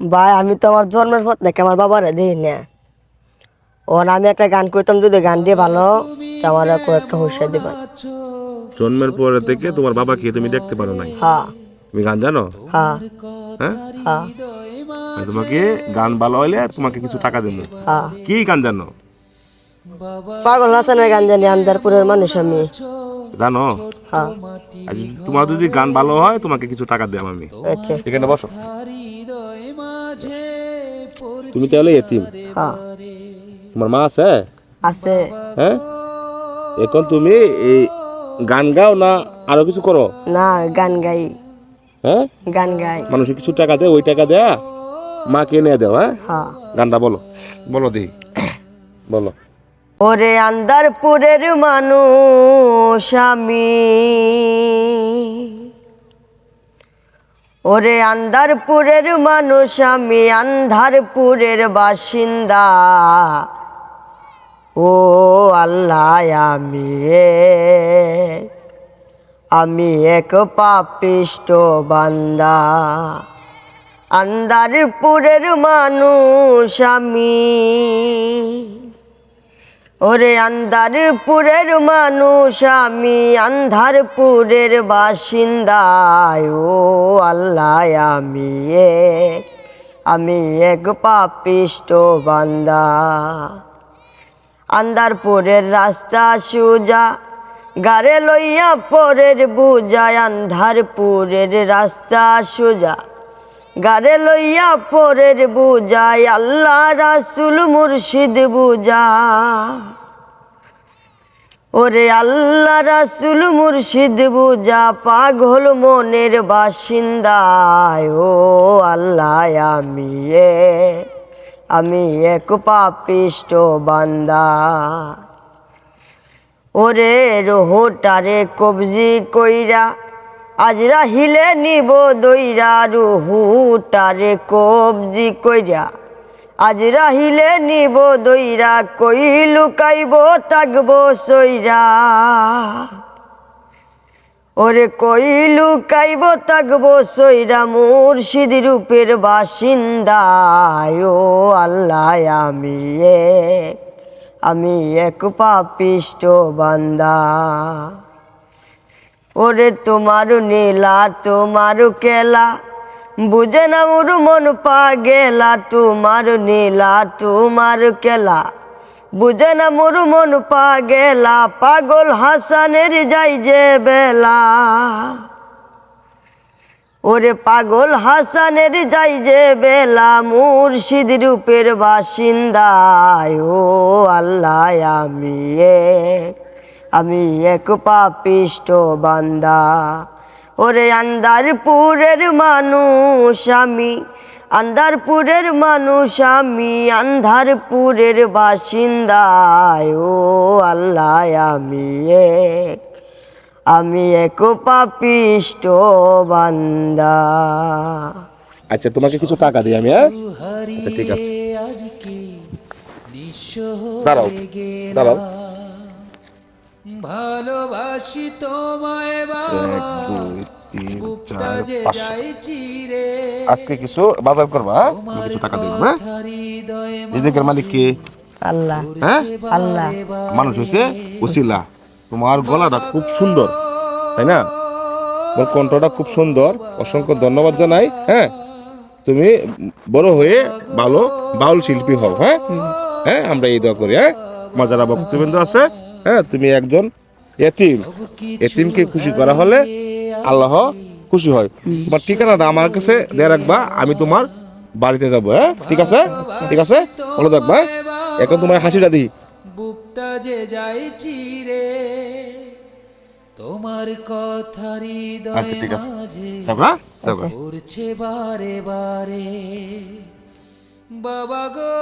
ভাই আমি তো আমার জন্মের পর থেকে আমার বাবারে দিই না। ওর আমি একটা গান করতাম, যদি গান দিয়ে ভালো তো আমার একটা হুঁশিয়ার দিবেন। জন্মের পরে থেকে তোমার বাবাকে তুমি দেখতে পারো নাই? হ্যাঁ তুমি গান জানো? হ্যাঁ হ্যাঁ, হ্যাঁ আমি তোমাকে গান ভালো হইলে তোমাকে কিছু টাকা দেবো। হ্যাঁ। কি গান জানো? পাগল হাসানের গান জানি, আন্দারপুরের মানুষ আমি। জানো? হ্যাঁ। আর তোমার যদি গান ভালো হয় তোমাকে কিছু টাকা দেব আমি। আচ্ছা। এখানে বসো। তুমি তাহলে এতিম, হ্যাঁ তোমার মা আছে? আছে। হ্যাঁ, এখন তুমি এই গান গাও না আরো কিছু করো? না, গান গাই। হ্যাঁ, গান গাই। মানুষকে কিছু টাকা দেয়, ওই টাকা দেয়া মাকে এনে দেও। হ্যাঁ, হ্যাঁ। গানটা বলো, বলো দেখি, বলো। ওরে আন্দারপুরের মানুষ আমি, ওরে আন্দারপুরের মানুষ আমি, আন্ধারপুরের বাসিন্দা। ও আল্লাহ আমি এক পাপিষ্ট বান্দা। আন্দারপুরের মানুষ আমি, ওরে আন্ধারপুরের মানুষ আমি, আন্ধারপুরের বাসিন্দা। ও আল্লাহ আমি এক পাপিষ্ট বান্দা। আন্ধারপুরের রাস্তা সুজা, গারে লইয়া পরের বুঝায়। আন্ধারপুরের রাস্তা সুজা, গারে লইয়া পরের বুঝায়। আল্লাহ রাসূল মুর্শিদ বুঝা, ওরে আল্লাহ রাসূল মুর্শিদ বুঝা। পাগল মনের বাসিন্দা। ও আল্লাহ আমি এক পাপিষ্ট বান্দা। ওরে রুহুটারে কবজি কইরা, আজরাহিলে নিব দইরা। রুহুটারে কবজি কইরা, আজরাহিলে নিব দইরা। কই লুকাইব তাকব সইরা, ওরে কই লুকাইব তাকব সইরা। মুর্শিদ রূপের বাসিন্দা। ও আল্লাহ আমি এক পাপিষ্ট বান্দা। ওরে তোমার নীলা তোমার কেলা, বুঝে না মোর মন পাগেলা। তোমার নীলা তোমার কেলা, বুঝে না মোর মন পাগেলা। পাগল হাসানের যাই যে বেলা, ওরে পাগল হাসানের যাই যে বেলা। মুর্শিদ রূপের বাসিন্দা। ও আল্লাহ আমি এক পাপিষ্ট বান্দা। ওরে আন্দারপুরের মানুষ আমি, আন্দারপুরের মানুষ আমি, আন্ধারপুরের বাসিন্দা। ও আল্লাহ আমি এক পাপিষ্ট বান্দা। আচ্ছা, তোমাকে কিছু টাকা দিই আমি। হ্যাঁ, আচ্ছা, ঠিক আছে, দাঁড়াও দাঁড়াও। ভালোবাসি তোমায় বাবা, 1 2 3 বুকটা 4 যে 500 যাইছি রে। আজকে কিছু বাজার করবা। হ্যাঁ, আমি কিছু টাকা দেবো। হ্যাঁ, রিজিকের মালিক কে? আল্লাহ। হ্যাঁ, আল্লাহ। মানুষ হয়েছে উসিলা। তোমার গলাটা খুব সুন্দর, তাই না? তোমার কণ্ঠটা খুব সুন্দর, অসংখ্য ধন্যবাদ জানাই। হ্যাঁ, তুমি বড় হয়ে ভালো বাউল শিল্পী হও। হ্যাঁ হ্যাঁ, আমরা এই দোয়া করি। হ্যাঁ, আমার যারা ভক্তবৃন্দ আছে, হ্যাঁ, তুমি একজন এতিম, এতিমকে খুশি করা হলে আল্লাহ খুশি হয়। তোমার ঠিকানাটা আমার কাছে দিয়ে রাখবা, আমি তোমার বাড়িতে যাবো। হ্যাঁ, ঠিক আছে, ঠিক আছে, বলে দেখবা। এখন তোমার হাসিটা দিই। বুকটা যে যাইছি রে, তোমার কথা আচ্ছা, হৃদয়ে ঠিক আছে, মাঝে যাবো। হ্যাঁ, যাবো। করছে বারে বারে। বাবা গো